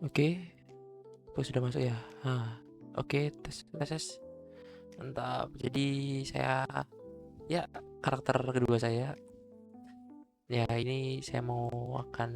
Oke, apa sudah masuk ya? Oke, tes tes tes. Mantap. Jadi saya ya karakter kedua saya. Ya ini saya mau akan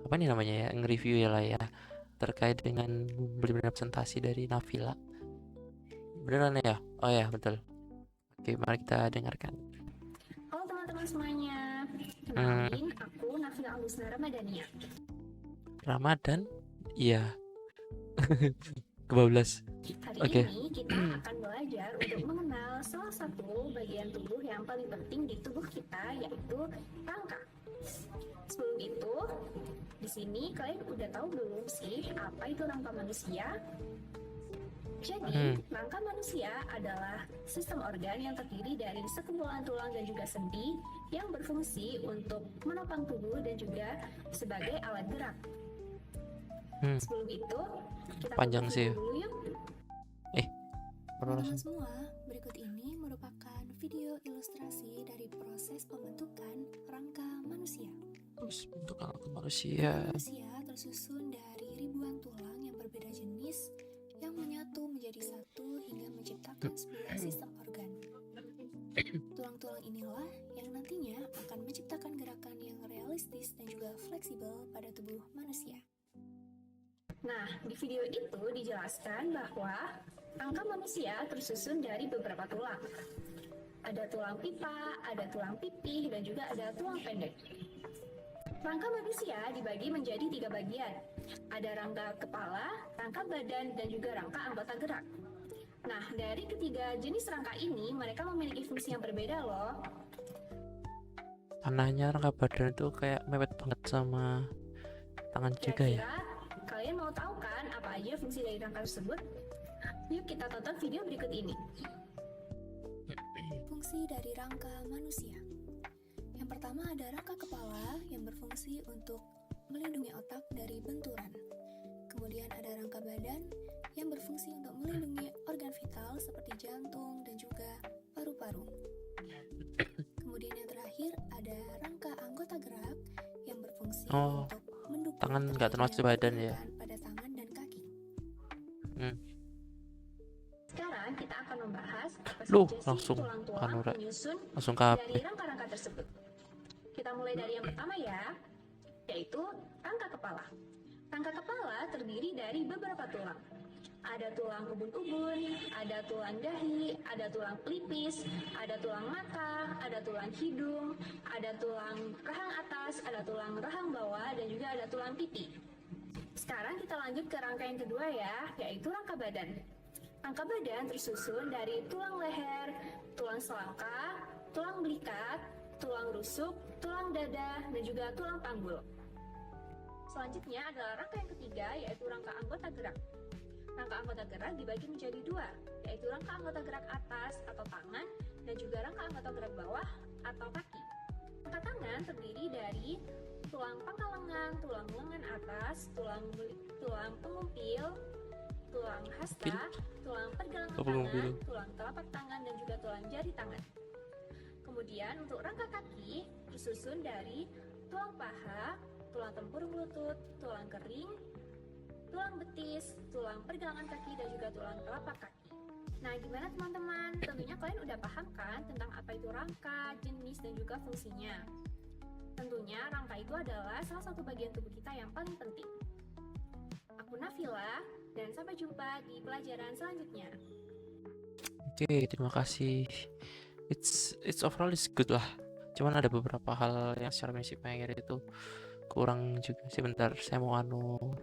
apa nih namanya ya? Nge-review ya lah ya terkait dengan beli presentasi dari Navila. Beneran ya? Oh ya, betul. Oke, mari kita dengarkan. Halo teman-teman semuanya, Hmm, kenalin aku Nafila Alusna Ramadhania. Ramadan? Iya, kebablas. Hari Oke. ini kita akan belajar untuk mengenal salah satu bagian tubuh yang paling penting di tubuh kita, yaitu rangka. Sebelum itu, di sini kalian udah tahu belum sih apa itu rangka manusia? Jadi, rangka manusia adalah sistem organ yang terdiri dari sekumpulan tulang dan juga sendi yang berfungsi untuk menopang tubuh dan juga sebagai alat gerak. Sebelum itu, kita Panjang putar sih. video dulu yuk. Teman-teman semua, berikut ini merupakan video ilustrasi dari proses pembentukan rangka manusia. Bentuk rangka manusia. Rangka manusia tersusun dari ribuan tulang yang berbeda jenis yang menyatu menjadi satu hingga menciptakan sebuah sistem organ. Tulang-tulang inilah yang nantinya akan menciptakan gerakan yang realistis dan juga fleksibel pada tubuh manusia. Nah, di video itu dijelaskan bahwa rangka manusia tersusun dari beberapa tulang. Ada tulang pipa, ada tulang pipih, dan juga ada tulang pendek. Rangka manusia dibagi menjadi 3 bagian. Ada rangka kepala, rangka badan, dan juga rangka anggota gerak. Nah, dari ketiga jenis rangka ini, mereka memiliki fungsi yang berbeda loh. Tanahnya rangka badan itu kayak mepet banget sama tangan juga ya. Kira-kira kalian mau tahu kan apa aja fungsi dari rangka tersebut? Yuk kita tonton video berikut ini. Fungsi dari rangka manusia. Yang pertama ada rangka kepala yang berfungsi untuk melindungi otak dari benturan. Kemudian ada rangka badan yang berfungsi untuk melindungi organ vital seperti jantung dan juga paru-paru. Kemudian yang terakhir ada rangka anggota gerak yang berfungsi untuk mendukung tangan nggak termasuk badan ya. pada tangan dan kaki. Sekarang kita akan membahas apa Loh, saja sih langsung tulang-tulang menyusun langsung dari kabeh. rangka-rangka tersebut. Kita mulai dari yang pertama ya, yaitu rangka kepala. Rangka kepala terdiri dari beberapa tulang. Ada tulang ubun-ubun, ada tulang dahi, ada tulang pelipis, ada tulang mata, ada tulang hidung, ada tulang rahang atas, ada tulang rahang bawah, dan juga ada tulang pipi. Sekarang kita lanjut ke rangka yang kedua ya, yaitu rangka badan. Rangka badan tersusun dari tulang leher, tulang selangka, tulang belikat, tulang rusuk, tulang dada, dan juga tulang panggul. Selanjutnya adalah rangka yang ketiga, yaitu rangka anggota gerak. Rangka anggota gerak dibagi menjadi dua, yaitu rangka anggota gerak atas atau tangan, dan juga rangka anggota gerak bawah atau kaki. Rangka tangan terdiri dari tulang pangkal lengan, tulang lengan atas, tulang pengumpil, tulang hasta, tulang pergelangan tangan, tulang telapak tangan, dan juga tulang jari tangan. Kemudian untuk rangka kaki disusun dari tulang paha, tulang tempurung lutut, tulang kering, tulang betis, tulang pergelangan kaki, dan juga tulang telapak kaki. Nah, gimana teman-teman? Tentunya kalian udah paham kan tentang apa itu rangka, jenis, dan juga fungsinya. Tentunya rangka itu adalah salah satu bagian tubuh kita yang paling penting. Aku Nafila, dan sampai jumpa di pelajaran selanjutnya. Oke, terima kasih. It's overall is good lah. Cuman ada beberapa hal yang secara prinsip itu kurang juga sih. Bentar, saya mau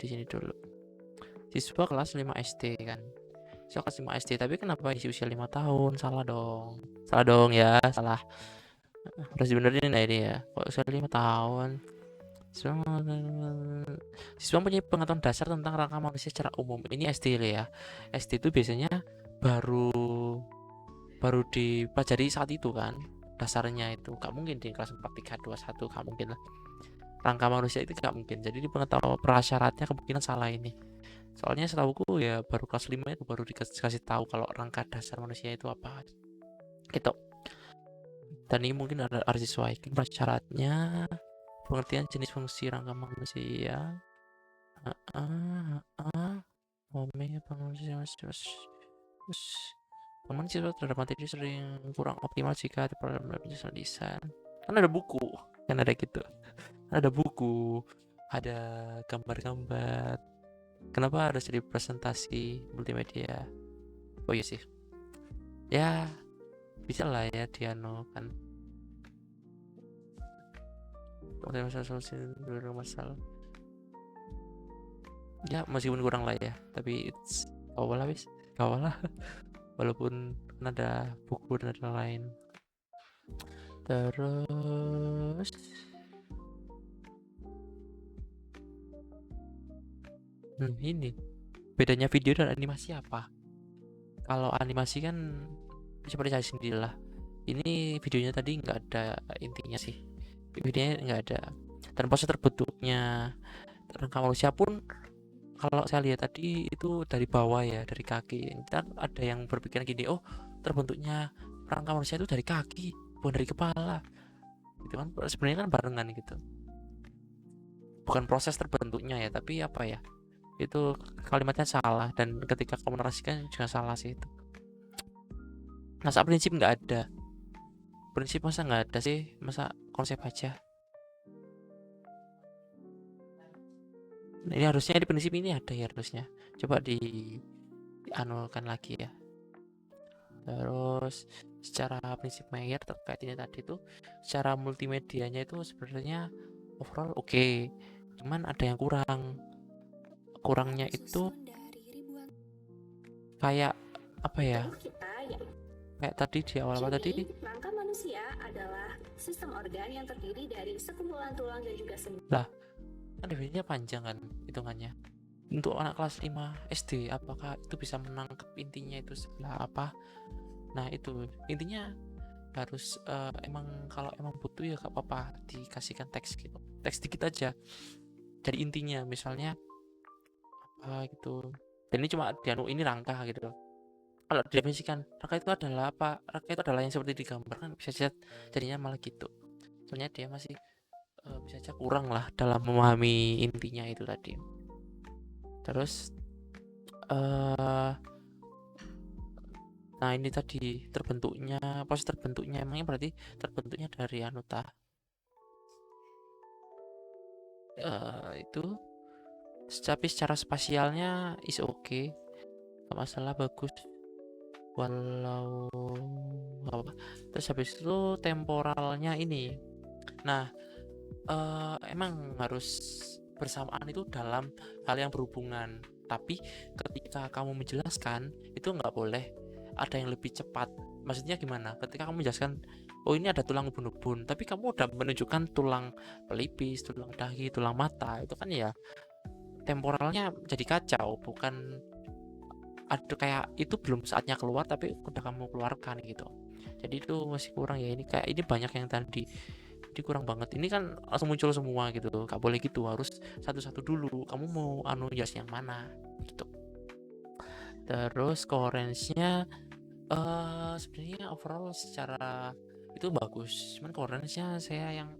di sini dulu. Siswa kelas 5 SD kan. Siswa kelas 5 SD, tapi kenapa isi usia 5 tahun? Salah dong. Salah dong ya, salah. Harus dibenerin ini ya. Kok usia 5 tahun? Siswa punya pengetahuan dasar tentang rangka manusia secara umum. Ini SD ya. SD itu biasanya baru dipelajari saat itu kan, dasarnya itu gak mungkin di kelas 4, 3, 2, 1 gak mungkin lah. Rangka manusia itu gak mungkin. Jadi di pengetahuan prasyaratnya kemungkinan salah ini. Soalnya setahuku ya baru kelas 5 itu baru dikasih tahu kalau rangka dasar manusia itu apa gitu. Dan ini mungkin harus disesuaikan prasyaratnya, pengertian jenis fungsi rangka manusia. Momen teman siswa terhadap materi sering kurang optimal jika di program penjelasan desain. Kan ada buku, kan ada gitu. Ada buku, ada gambar-gambar. Kenapa harus jadi presentasi multimedia? Oh iya sih. Ya, bisa lah ya Diano kan. Masalah. Ya, meskipun kurang lah ya, tapi it's kawal lah wis. Kawal lah. Walaupun ada buku dan ada lain. Terus ini bedanya video dan animasi apa? Kalau animasi kan seperti saya sendiri lah. Ini videonya tadi nggak ada intinya sih. Videonya nggak ada. Dan proses terbentuknya rangka manusia pun kalau saya lihat tadi itu dari bawah ya, dari kaki. Dan ada yang berpikiran gini, oh terbentuknya rangka manusia itu dari kaki, bukan dari kepala. Gitu kan? Sebenarnya kan barengan gitu. Bukan proses terbentuknya ya, tapi apa ya? Itu kalimatnya salah dan ketika kamu narasikan juga salah sih itu. Masa prinsip nggak ada? Prinsip masa nggak ada sih? Masa konsep aja? Ini harusnya di prinsip ini ada ya harusnya. Coba dianulkan lagi ya. Terus secara prinsip Meyer terkait ini tadi tuh, secara multimedianya itu sebenarnya overall oke. Cuman ada yang kurangnya itu Susun dari ribuan kayak apa ya? Kita ya. Kayak tadi di awal tadi Jadi, rangka manusia adalah sistem organ yang terdiri dari sekumpulan tulang dan juga sendi. kan definisinya panjang kan hitungannya. Untuk anak kelas 5 SD apakah itu bisa menangkap intinya itu sebelah apa? Nah itu intinya harus kalau emang butuh ya gak apa-apa dikasihkan teks gitu, teks dikit aja dari intinya misalnya apa gitu. Dan ini cuma ini rangka gitu. Kalau didefinisikan rangka itu adalah apa, rangka itu adalah yang seperti digambarkan, bisa saja jadinya malah gitu. Soalnya dia masih bisa saja kurang lah dalam memahami intinya itu tadi. Terus nah ini tadi terbentuknya, proses terbentuknya emangnya berarti terbentuknya dari anuta itu. Tapi secara spasialnya is okay, gak masalah, bagus. Walau apa. Terus habis itu temporalnya ini. Nah emang harus bersamaan itu dalam hal yang berhubungan. Tapi ketika kamu menjelaskan itu nggak boleh ada yang lebih cepat. Maksudnya gimana? Ketika kamu menjelaskan, oh ini ada tulang ubun-ubun, tapi kamu udah menunjukkan tulang pelipis, tulang dahi, tulang mata, itu kan ya temporalnya jadi kacau. Bukan ada kayak itu belum saatnya keluar tapi udah kamu keluarkan gitu. Jadi itu masih kurang ya. Ini kayak ini banyak yang tadi kurang banget. Ini kan langsung muncul semua gitu, gak boleh gitu, harus satu-satu dulu. Kamu mau jas yang mana gitu. Terus coherence-nya sebenarnya overall secara itu bagus. Cuman coherence-nya saya yang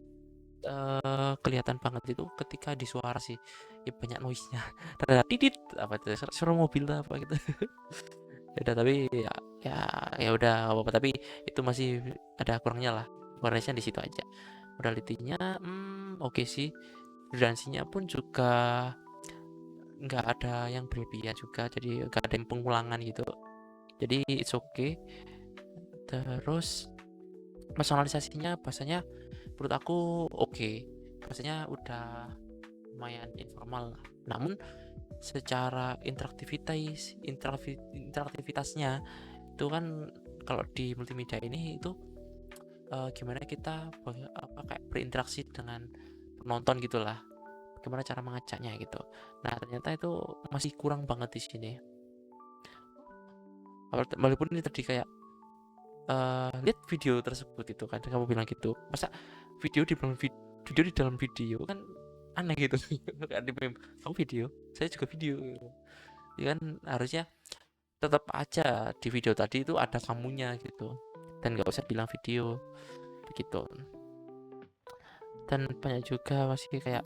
kelihatan banget itu ketika di suara sih, ya banyak noise-nya. Ada titit apa itu suara mobil apa gitu. Ya udah, tapi ya udah apa-apa, tapi itu masih ada kurangnya lah. Coherence-nya di situ aja. Modality-nya oke sih. Durasinya pun juga nggak ada yang berlebihan juga, jadi nggak ada yang pengulangan gitu, jadi it's okay. Terus personalisasinya bahasanya menurut aku oke. Bahasanya udah lumayan informal lah. Namun secara interaktivitasnya itu kan kalau di multimedia ini itu gimana kita kayak berinteraksi dengan penonton gitulah, gimana cara mengajaknya gitu. Nah ternyata itu masih kurang banget di sini. Walaupun ini tadi kayak lihat video tersebut gitu kan, kamu bilang gitu, masa video di dalam video kan aneh gitu. Kamu video, saya juga video ya kan, harusnya tetap aja di video tadi itu ada kamunya gitu, dan nggak usah bilang video begitu. Dan banyak juga masih kayak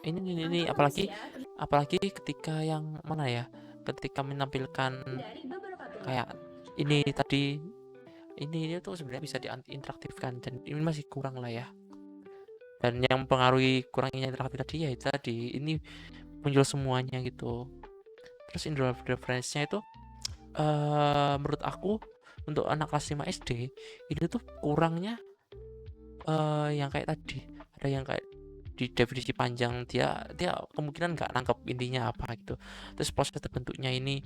ini apalagi apalagi ketika yang mana ya, ketika menampilkan dari beberapa tulang. kayak ini tadi, ini tuh sebenarnya bisa diinteraktifkan dan ini masih kurang lah ya. Dan yang mempengaruhi kurangnya interaktif tadi ya itu tadi, ini muncul semuanya gitu. Terus Indra reference-nya itu menurut aku untuk anak kelas 5 SD ini tuh kurangnya yang kayak tadi, ada yang kayak di definisi panjang, dia kemungkinan nggak nangkep intinya apa gitu. Terus proses terbentuknya ini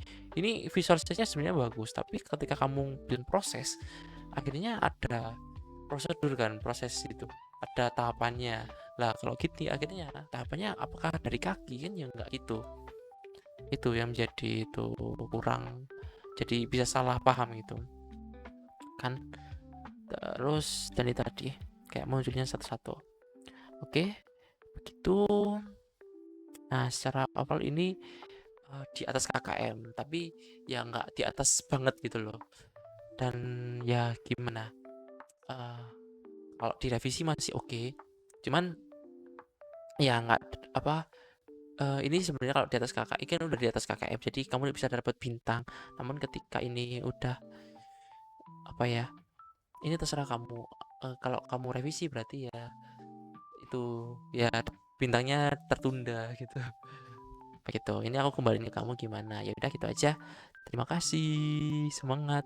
visualisasinya sebenarnya bagus, tapi ketika kamu bikin proses akhirnya ada prosedur kan, proses itu ada tahapannya lah. Kalau gitu akhirnya tahapannya apakah dari kaki kan ya nggak gitu. Itu yang menjadi itu kurang, jadi bisa salah paham gitu kan. Terus dan itu tadi kayak munculnya satu-satu. Oke, begitu. Nah, secara awal ini di atas KKM, tapi ya nggak di atas banget gitu loh. Dan ya gimana? Kalau direvisi masih oke, cuman ya nggak apa. Ini sebenarnya kalau di atas KKI kan udah di atas KKM, jadi kamu bisa dapat bintang. Namun ketika ini udah apa ya? Ini terserah kamu. Kalau kamu revisi berarti ya itu ya bintangnya tertunda gitu. Begitu. Ini aku kembaliin ke kamu gimana. Ya udah gitu aja. Terima kasih. Semangat.